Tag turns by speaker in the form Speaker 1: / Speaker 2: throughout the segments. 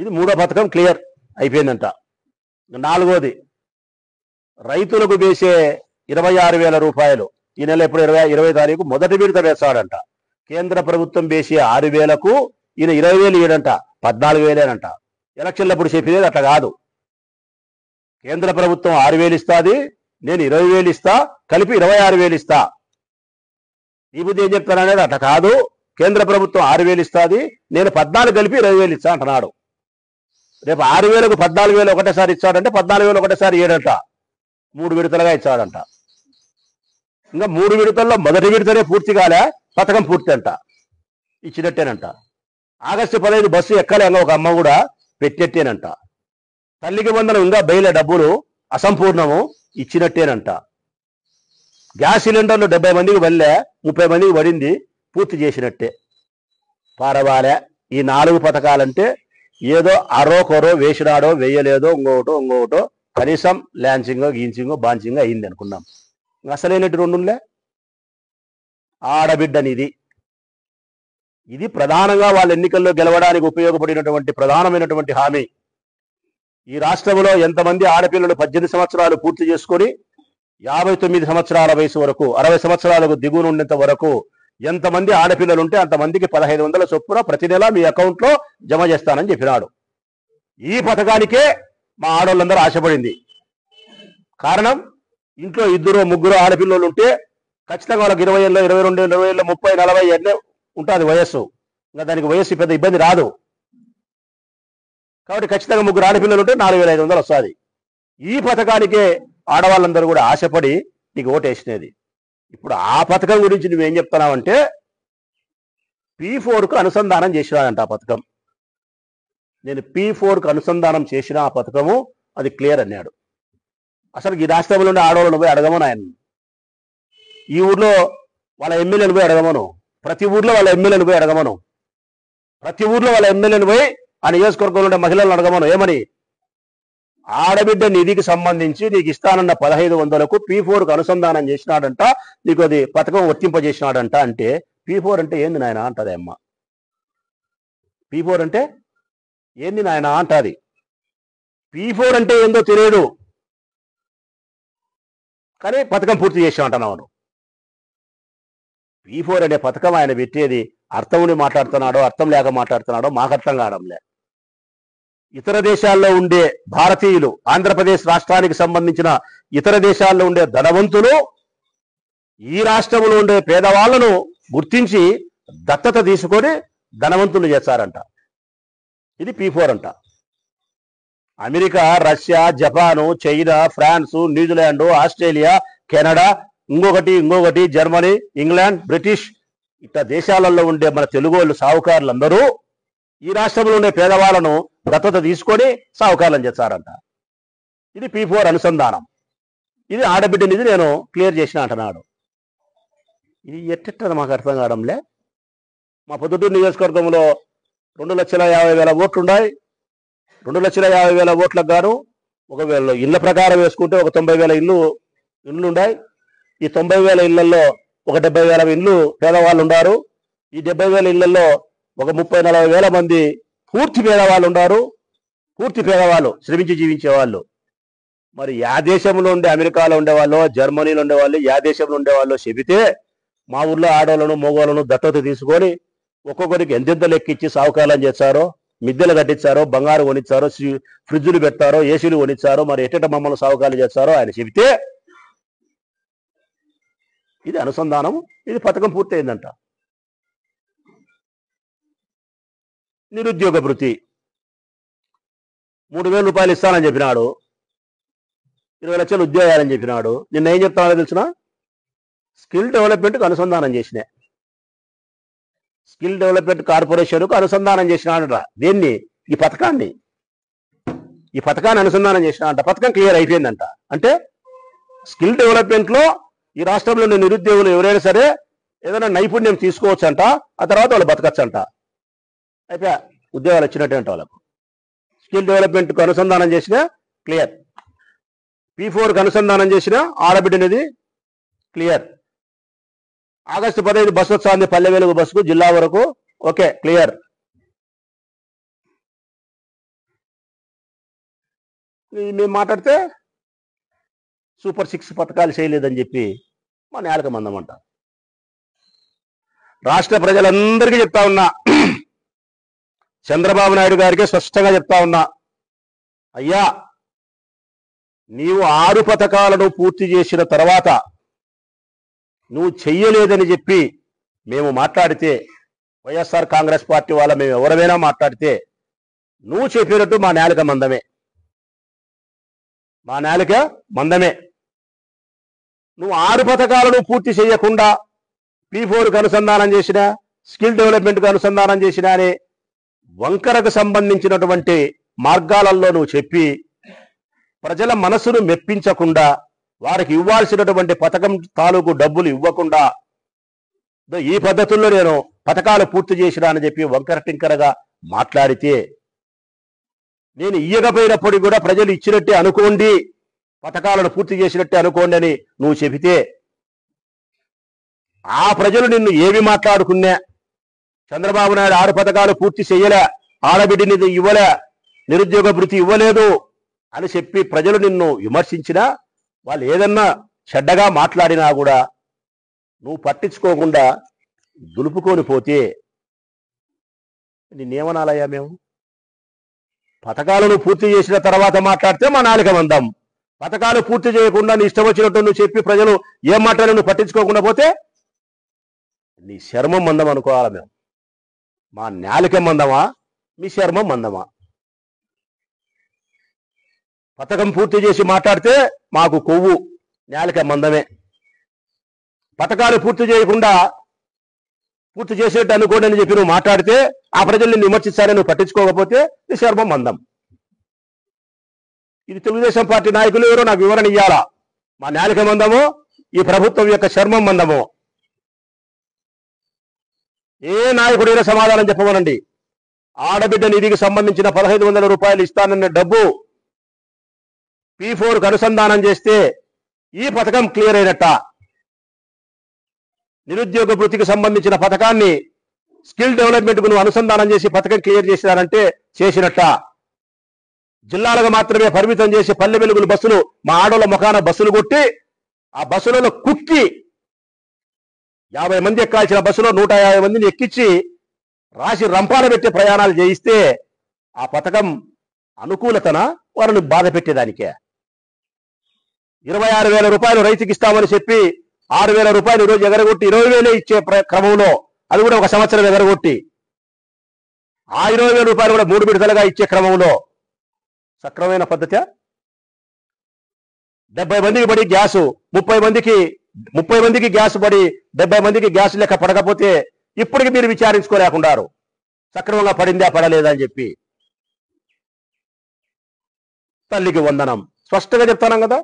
Speaker 1: ఇది మూడో పథకం క్లియర్ అయిపోయిందంట. నాలుగోది రైతులకు వేసే 26,000 రూపాయలు ఈ నెల ఎప్పుడు 20 తారీఖు మొదటి విడత వేస్తాడంట. కేంద్ర ప్రభుత్వం వేసే 6,000కు ఈయన 20,000 ఇయ్యడంట, 14,000 ఎలక్షన్లప్పుడు చెప్పేది అట్లా కాదు. కేంద్ర ప్రభుత్వం 6,000 ఇస్తుంది, నేను 20,000 ఇస్తా, కలిపి 26,000 ఇస్తా. ఈ బుద్ధి ఏం చెప్తాననేది అట్లా కాదు. కేంద్ర ప్రభుత్వం 6,000 ఇస్తుంది, నేను 14 కలిపి 20,000 ఇస్తా అంటున్నాడు. రేపు 6,000కు 14,000 ఒకటేసారి ఇచ్చాడంటే 14,000 ఒకటేసారి ఇయ్యడంట, 3 విడతలుగా ఇచ్చాడంట. ఇంకా 3 విడతల్లో మొదటి విడతనే పూర్తి కాలే, పథకం పూర్తి అంట, ఇచ్చినట్టేనంట. ఆగస్టు 15 బస్సు ఎక్కలే ఒక అమ్మ కూడా పెట్టినట్టేనంట. తల్లికి వందనం ఇంకా బయలు డబ్బులు అసంపూర్ణము, ఇచ్చినట్టేనంట. గ్యాస్ సిలిండర్లు 70 మందికి వెళ్ళే, 30 మందికి పడింది, పూర్తి చేసినట్టే. పారవాలే ఈ 4 పథకాలంటే ఏదో అరో కొరో వేసినాడో వేయలేదో ఇంకొకటో కనీసం ల్యాన్సింగో గీన్సింగో బాన్సింగో అయింది అనుకున్నాం. అసలేనట్టు రెండులే. ఆడబిడ్డనిది ఇది ప్రధానంగా వాళ్ళ ఎన్నికల్లో గెలవడానికి ఉపయోగపడినటువంటి ప్రధానమైనటువంటి హామీ. ఈ రాష్ట్రంలో ఎంతమంది ఆడపిల్లలు 18 సంవత్సరాలు పూర్తి చేసుకొని 59 సంవత్సరాల వయసు వరకు 60 సంవత్సరాలకు దిగువన ఉండేంత వరకు ఎంతమంది ఆడపిల్లలు ఉంటే అంతమందికి 1,500 చొప్పున ప్రతి నెల మీ అకౌంట్లో జమ చేస్తానని చెప్పినాడు. ఈ పథకానికే మా ఆడవాళ్ళందరూ ఆశపడింది. కారణం, ఇంట్లో 2 3 ఆడపిల్లలు ఉంటే ఖచ్చితంగా వాళ్ళకి 20 ఏళ్ళు 22 ఏళ్ళు 20 ఏళ్ళు 30 40 ఏళ్ళే ఉంటుంది వయస్సు. ఇంకా దానికి వయస్సు పెద్ద ఇబ్బంది రాదు. కాబట్టి ఖచ్చితంగా 3 ఆడపిల్లలు ఉంటే 4,500 వస్తుంది. ఈ పథకానికే ఆడవాళ్ళందరూ కూడా ఆశపడి నీకు ఓటేసినది. ఇప్పుడు ఆ పథకం గురించి నువ్వేం చెప్తున్నావంటే P4కు అనుసంధానం చేసినాడంట ఆ పథకం. నేను P4కు అనుసంధానం చేసిన ఆ పథకము అది క్లియర్ అన్నాడు. అసలు ఈ రాష్ట్రంలో ఉండే ఆడవాళ్ళను పోయి అడగమను, ఆయన ఈ ఊర్లో వాళ్ళ ఎమ్మెల్యేని పోయి అడగమను, ప్రతి ఊర్లో వాళ్ళ ఎమ్మెల్యేని పోయి అడగమను, ప్రతి ఊర్లో వాళ్ళ ఎమ్మెల్యేని పోయి ఆ నియోజకవర్గంలో ఉండే మహిళలను అడగమను. ఏమని, ఆడబిడ్డ నిధికి సంబంధించి నీకు ఇస్తానన్న 1,500కు P4కు అనుసంధానం చేసినాడంట, నీకు అది పథకం వర్తింపజేసినాడంట. అంటే P4 అంటే ఏంది నాయన అంటది అమ్మ. P4 అంటే ఏంది నాయన అంటది. P4 అంటే ఏందో తెలియదు, కానీ పథకం పూర్తి చేసినామంటున్నావు. P4 అనే పథకం ఆయన పెట్టేది అర్థం ఉండి మాట్లాడుతున్నాడో అర్థం లేక మాట్లాడుతున్నాడో మాకు అర్థం కావడంలే. ఇతర దేశాల్లో ఉండే భారతీయులు, ఆంధ్రప్రదేశ్ రాష్ట్రానికి సంబంధించిన ఇతర దేశాల్లో ఉండే ధనవంతులు ఈ రాష్ట్రంలో ఉండే పేదవాళ్లను గుర్తించి దత్తత తీసుకొని ధనవంతులు చేస్తారంట. ఇది P4 అంట. America, Russia, Japan, China, France, New Zealand, Australia, Canada, ఇంకొకటి జర్మనీ, ఇంగ్లాండ్, బ్రిటిష్ ఇట్లా దేశాలలో ఉండే మన తెలుగు వాళ్ళు సాహుకారులందరూ ఈ రాష్ట్రంలో ఉండే పేదవాళ్ళను దత్తత తీసుకొని సాహుకారులను చేస్తారంట. ఇది P4 అనుసంధానం. ఇది ఆడబిడ్డనిది నేను క్లియర్ చేసిన అంటున్నాడు. ఇది ఎట్టెట్టది మాకు అర్థం కావడంలే. మా పొద్దుటూరు నియోజకవర్గంలో 2,50,000 ఓట్లు ఉన్నాయి. 2,50,000 ఓట్లకు గాను ఒకవేళ ఇళ్ల ప్రకారం వేసుకుంటే ఒక 90,000 ఇళ్ళు ఉన్నాయి. ఈ 90,000 ఇళ్లలో ఒక 70,000 ఇళ్ళు పేదవాళ్ళు ఉన్నారు. ఈ 70,000 ఇళ్లలో ఒక 30,000 40,000 మంది పూర్తి పేదవాళ్ళు ఉన్నారు. పూర్తి పేదవాళ్ళు, శ్రమించి జీవించే వాళ్ళు. మరి యా దేశంలో ఉండే, అమెరికాలో ఉండేవాళ్ళు, జర్మనీలో ఉండేవాళ్ళు, యా దేశంలో ఉండేవాళ్ళు చెబితే మా ఊర్లో ఆడవాళ్ళను మగవాళ్ళను దత్తత తీసుకొని ఒక్కొక్కరికి ఎంతెంత లెక్కిచ్చి సాహుకారం చేస్తారో, మిద్దెలు కట్టించారో, బంగారు కొనిచ్చారో, ఫ్రిడ్జులు పెడతారో, ఏసీలు కొనిచ్చారో, మరి ఎట్టట మమ్మల్ని సాహుకారం చేస్తారో ఆయన చెబితే ఇది అనుసంధానం, ఇది పథకం పూర్తయిందంట. నిరుద్యోగ భృతి 3,000 రూపాయలు ఇస్తానని చెప్పినాడు. 20 లక్షలు ఉద్యోగాలని చెప్పినాడు. నిన్న ఏం చెప్తానో తెలిసిన, స్కిల్ డెవలప్మెంట్కి అనుసంధానం చేసిన, స్కిల్ డెవలప్మెంట్ కార్పొరేషన్కు అనుసంధానం చేసినాడట. దేన్ని? ఈ పథకాన్ని అనుసంధానం చేసినాడంట. పథకం క్లియర్ అయిపోయిందంట. అంటే స్కిల్ డెవలప్మెంట్లో ఈ రాష్ట్రంలో ఉన్న నిరుద్యోగులు ఎవరైనా సరే ఏదైనా నైపుణ్యం తీసుకోవచ్చంట, ఆ తర్వాత వాళ్ళు బతకచ్చంట. అయిపోయా, ఉద్యోగాలు వచ్చినట్టు వాళ్ళకు. స్కిల్ డెవలప్మెంట్కు అనుసంధానం చేసిన క్లియర్, P4కు అనుసంధానం చేసిన ఆడబిడ్డనిది క్లియర్. ఆగస్టు 15 బస్సు వస్తుంది, పల్లె వెలుగు బస్సుకు జిల్లా వరకు, ఓకే క్లియర్. మేము మాట్లాడితే సూపర్ 6 పథకాలు చేయలేదని చెప్పి మా నేలక మందమంట. రాష్ట్ర ప్రజలందరికీ చెప్తా ఉన్నా, చంద్రబాబు నాయుడు గారికి స్పష్టంగా చెప్తా ఉన్నా, అయ్యా నీవు 6 పథకాలను పూర్తి చేసిన తర్వాత నువ్వు చెయ్యలేదని చెప్పి మేము మాట్లాడితే, వైఎస్ఆర్ కాంగ్రెస్ పార్టీ వాళ్ళ మేము ఎవరైనా మాట్లాడితే నువ్వు చెప్పినట్టు మా నేలక మందమే, మా నేలక మందమే. నువ్వు 6 పథకాలను పూర్తి చేయకుండా P4కు అనుసంధానం చేసిన, స్కిల్ డెవలప్మెంట్కు అనుసంధానం చేసిన అనే వంకరకు సంబంధించినటువంటి మార్గాలలో నువ్వు చెప్పి ప్రజల మనసును మెప్పించకుండా, వారికి ఇవ్వాల్సినటువంటి పథకం తాలూకు డబ్బులు ఇవ్వకుండా, ఈ పద్ధతుల్లో నేను పథకాలు పూర్తి చేసినా అని చెప్పి వంకర టింకరగా మాట్లాడితే, నేను ఇయ్యకపోయినప్పుడు కూడా ప్రజలు ఇచ్చినట్టే అనుకోండి, పథకాలను పూర్తి చేసినట్టే అనుకోండి అని నువ్వు చెబితే, ఆ ప్రజలు నిన్ను ఏమి మాట్లాడుకున్నా, చంద్రబాబు నాయుడు 6 పథకాలు పూర్తి చేయలే, ఆడబిడ్డని ఇవ్వలే, నిరుద్యోగ భృతి ఇవ్వలేదు అని చెప్పి ప్రజలు నిన్ను విమర్శించినా, వాళ్ళు ఏదన్నా చెడ్డగా మాట్లాడినా కూడా నువ్వు పట్టించుకోకుండా దులుపుకొని పోతే నిన్నేమనాలయ్యా మేము? పథకాలను పూర్తి చేసిన తర్వాత మాట్లాడితే మా నాలుక మందం, పథకాలు పూర్తి చేయకుండా నీ ఇష్టం వచ్చినట్టు నువ్వు చెప్పి ప్రజలు ఏం మాట్లాడి నువ్వు పట్టించుకోకుండా పోతే నీ శర్మం మందం అనుకోవాలి మేము. మా నాలుక మందమా, మీ శర్మం మందమా? పథకం పూర్తి చేసి మాట్లాడితే మాకు కొవ్వు, నాలుక మందమే. పథకాలు పూర్తి చేయకుండా పూర్తి చేసేట్టు అనుకోండి అని చెప్పి నువ్వు మాట్లాడితే ఆ ప్రజల్ని నిన్ను విమర్శిస్తారని నువ్వు పట్టించుకోకపోతే నీ శర్మం మందం. ఇది తెలుగుదేశం పార్టీ నాయకులు ఎవరో నాకు వివరణ ఇయ్యాలా, మా నాలుక మందమో ఈ ప్రభుత్వం యొక్క శర్మం మందమో? ఏ నాయకుడైనా సమాధానం చెప్పమనండి. ఆడబిడ్డ నిధికి సంబంధించిన 1500 రూపాయలు ఇస్తానన్న డబ్బు P4కు అనుసంధానం చేస్తే ఈ పథకం క్లియర్ అయినట్ట. నిరుద్యోగ భృతికి సంబంధించిన పథకాన్ని స్కిల్ డెవలప్మెంట్కు నువ్వు అనుసంధానం చేసి పథకం క్లియర్ చేసినారంటే చేసినట్ట. జిల్లాలకు మాత్రమే పరిమితం చేసి పల్లె వెలుగులు బస్సులు మా ఆడోళ్ళ ముఖాన బస్సులు కొట్టి ఆ బస్సులలో కుక్కి 50 మంది ఎక్కాల్సిన బస్సులో 150 మందిని ఎక్కించి రాసి రంపాన పెట్టి ప్రయాణాలు చేయిస్తే ఆ పథకం అనుకూలతన వారిని బాధ పెట్టేదానికే. 26,000 రూపాయలు రైతుకి ఇస్తామని చెప్పి 6,000 రూపాయలు ఈరోజు ఎగరగొట్టి 20,000 ఇచ్చే క్రమంలో, అది కూడా ఒక సంవత్సరం ఎగరగొట్టి ఆ 20,000 రూపాయలు కూడా 3 విడతలుగా ఇచ్చే క్రమంలో సక్రమైన పద్ధతి. 70 మందికి పడి గ్యాసు 30 మందికి గ్యాస్ పడి 70 మందికి గ్యాస్ లెక్క పడకపోతే ఇప్పటికి మీరు విచారించుకోలేకున్నారు సక్రమంగా పడిందా పడలేదా అని చెప్పి. తల్లికి వందనం స్పష్టంగా చెప్తాను కదా.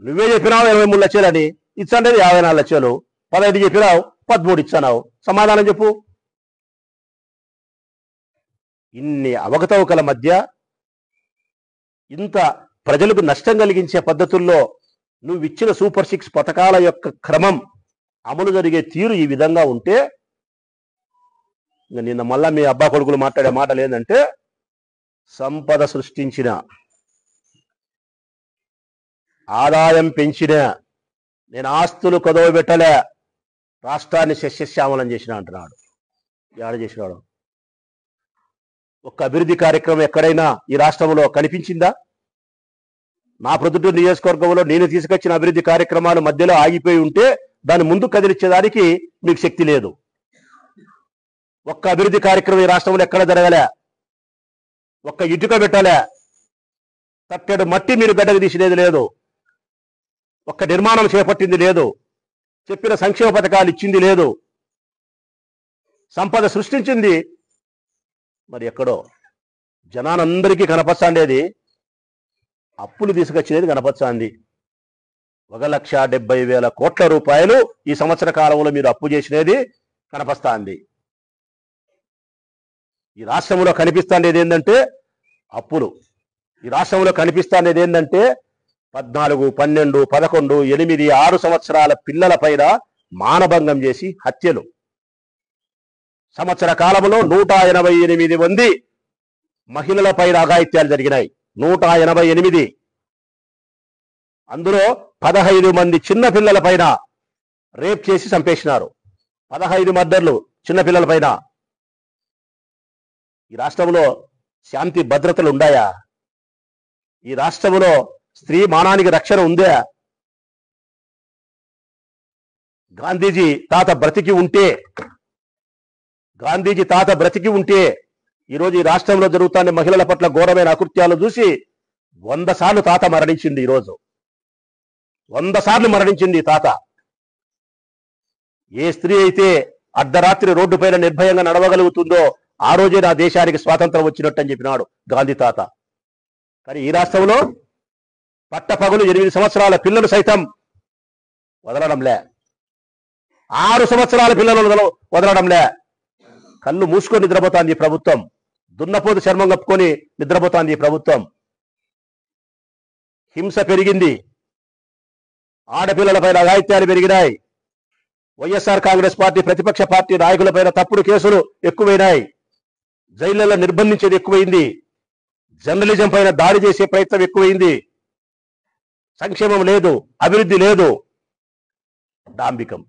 Speaker 1: నువ్వే చెప్పినావు 23 లక్షలని, ఇచ్చండేది 54 లక్షలు, 15 చెప్పినావు 13 ఇచ్చానావు. సమాధానం చెప్పు. ఇన్ని అవకతవకల మధ్య ఇంత ప్రజలకు నష్టం కలిగించే పద్ధతుల్లో నువ్వు ఇచ్చిన సూపర్ 6 పథకాల యొక్క క్రమం అమలు జరిగే తీరు ఈ విధంగా ఉంటే, నిన్న మళ్ళా మీ అబ్బా కొడుకులు మాట్లాడే మాటలు ఏంటంటే, సంపద సృష్టించిన, ఆదాయం పెంచిన, నేను ఆస్తులు కదవబెట్టలే, రాష్ట్రాన్ని సస్యశ్యామలం చేసిన అంటున్నాడు. ఏడ చేసినాడు? ఒక్క అభివృద్ధి కార్యక్రమం ఎక్కడైనా ఈ రాష్ట్రంలో కనిపించిందా? నా ప్రొద్దుటూరు నియోజకవర్గంలో నేను తీసుకొచ్చిన అభివృద్ధి కార్యక్రమాలు మధ్యలో ఆగిపోయి ఉంటే దాన్ని ముందు కదిలించేదానికి మీకు శక్తి లేదు. ఒక్క అభివృద్ధి కార్యక్రమం ఈ రాష్ట్రంలో ఎక్కడ జరగలే, ఒక్క ఇటుక పెట్టలే, తట్టెడు మట్టి మీరు గడ్డకు తీసినది లేదు, ఒక్క నిర్మాణం చేపట్టింది లేదు, చెప్పిన సంక్షేమ పథకాలు ఇచ్చింది లేదు, సంపద సృష్టించింది మరి ఎక్కడో జనానందరికీ కనపచ్చాండేది అప్పులు తీసుకొచ్చినది కనపచ్చాంది. 1,70,000 కోట్ల రూపాయలు ఈ సంవత్సర కాలంలో మీరు అప్పు చేసినది కనపస్తాంది. ఈ రాష్ట్రంలో కనిపిస్తాండేది ఏంటంటే అప్పులు. ఈ రాష్ట్రంలో కనిపిస్తాండేది ఏంటంటే 14, 12, 11, 8, 6 సంవత్సరాల పిల్లల పైన మానభంగం చేసి హత్యలు. సంవత్సర కాలంలో 188 మంది మహిళల పైన అఘాయిత్యాలు జరిగినాయి. 188. అందులో 15 మంది చిన్న పిల్లల పైన రేప్ చేసి చంపేసినారు. 15 మర్డర్లు చిన్న పిల్లల పైన. ఈ రాష్ట్రంలో శాంతి భద్రతలు ఉన్నాయా? ఈ రాష్ట్రంలో స్త్రీ మానానికి రక్షణ ఉందా? గాంధీజీ తాత బ్రతికి ఉంటే ఈరోజు ఈ రాష్ట్రంలో జరుగుతున్న మహిళల పట్ల ఘోరమైన అకృత్యాలు చూసి 100 సార్లు తాత మరణించింది. ఈరోజు 100 సార్లు మరణించింది తాత. ఏ స్త్రీ అయితే అర్ధరాత్రి రోడ్డు పైన నిర్భయంగా నడవగలుగుతుందో ఆ రోజే నా దేశానికి స్వాతంత్రం వచ్చినట్టు అని చెప్పినాడు గాంధీ తాత. కానీ ఈ రాష్ట్రంలో పట్టపగలు 8 సంవత్సరాల పిల్లలు సైతం వదలడంలే, 6 సంవత్సరాల పిల్లలు వదలడంలే. కళ్ళు మూసుకొని నిద్రపోతాంది ఈ ప్రభుత్వం. దున్నపోతు చర్మం కప్పుకొని నిద్రపోతాంది ఈ ప్రభుత్వం. హింస పెరిగింది, ఆడపిల్లలపైన అఘాయిత్యాలు పెరిగినాయి. వైఎస్ఆర్ కాంగ్రెస్ పార్టీ ప్రతిపక్ష పార్టీ నాయకులపైన తప్పుడు కేసులు ఎక్కువైనాయి. జైళ్లలో నిర్బంధించేది ఎక్కువైంది. జర్నలిజం పైన దాడి చేసే ప్రయత్నం ఎక్కువైంది. సంక్షేమం లేదు, అభివృద్ధి లేదు. డాంబికం.